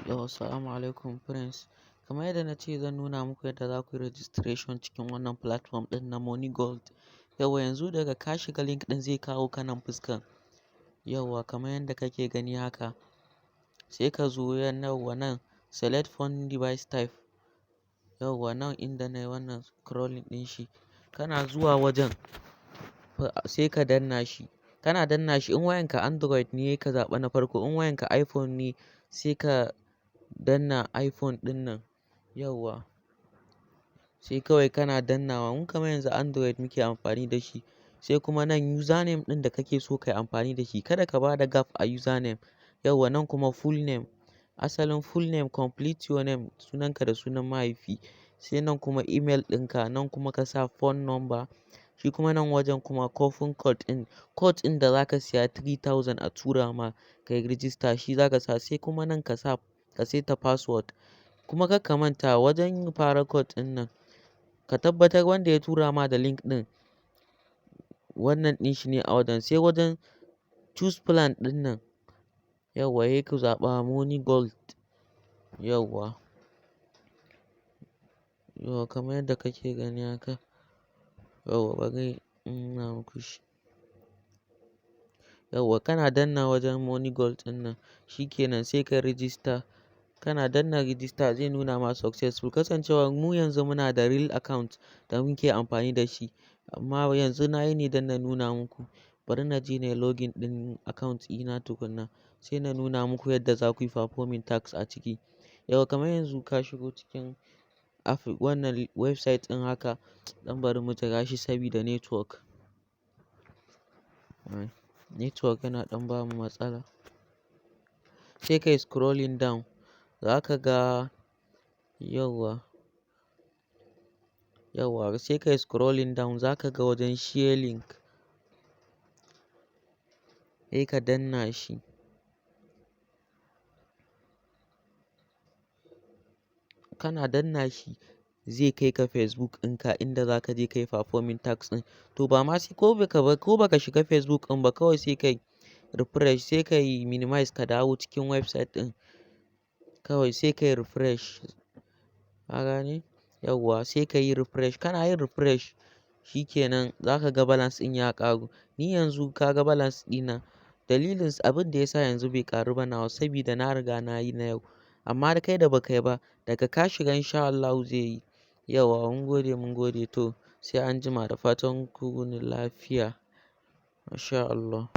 Yau, assalamu alaikum friends. Kamar yadda na ce zan nuna muku yadda za ku yi registration cikin wannan platform ɗin na Money Gold. Yauwa yanzu daga ka shiga link ɗin zai kawo ka nan fuskan. Yauwa kamar yadda kake gani haka. Sai ka zo yauwa nan select phone device type. Yauwa nan inda na yi wannan scrolling ɗin shi. Kana zuwa wajen sai ka danna shi. Kana danna shi in wayanka Android ne ka zaɓa na farko, in wayanka iPhone ne sai ka danna iPhone ɗin nan. Yauwa sai kawai kana dannawa. Mun kamar yanzu Android muke amfani da shi. Sai kuma nan username ɗin da kake so ka yi amfani da shi. Kada ka ba da gap a username. Yauwa nan kuma full name. Asalin full name complete your name sunanka da sunan mahaifi. Sai nan kuma email ɗinka. Nan kuma ka sa phone number. Shi kuma nan wajen kuma coupon code ɗin. Code ɗin da za ka siya 3000 a tura ma ka yi register shi za ka sa. Sai kuma nan ka seta password. Kuma kar ka manta wajen fara code ɗin nan ka tabbatar wanda ya tura ma da link ɗin wannan ɗin shi ne a wajen. Sai wajen choose plan ɗin nan. Yauwa sai ku zaɓa Money Gold. Yauwa. Yauwa kamar yadda kake gani haka. Yauwa bari in nuna muku shi. Yauwa kana danna wajen Money Gold ɗin nan. Shi kenan sai ka register. Kana danna register zai nuna ma successful. Kasancewar mu yanzu muna da real account da muke amfani da shi. Amma yanzu na yi ne don na nuna muku. Bari na je na yi login ɗin account ɗina tukuna. Sai na nuna muku yadda za ku yi performing task a ciki. Yauwa kamar yanzu ka shigo cikin wannan website ɗin haka. Ɗan bari mu jira shi sabida network. Network yana ɗan ba mu matsala. Sai ka yi scrolling down. Za ka ga yauwa. Yauwa sai ka yi scrolling down za ka ga wajen share link. Sai ka danna shi. Kana danna shi zai kai ka Facebook ɗinka inda za ka je ka yi performing task ɗin. To ba ma sai ko baka shiga Facebook ɗin ba kawai sai ka yi refresh sai ka yi minimize ka dawo cikin website ɗin. Kawai sai ka yi refresh. Ka gane? Yauwa sai ka yi refresh. Kana yin refresh shi kenan za ka ga balance ɗin ya ƙaru. Ni yanzu ka ga balance ɗina. Dalilin abin da ya sa yanzu bai ƙaru ba nawa sabida na riga na yi na yau. Amma kai da ba ka yi ba daga ka shiga in sha Allahu zai yi. Yauwa mun gode to sai anjima da fatan ku wuni lafiya. Masha Allah.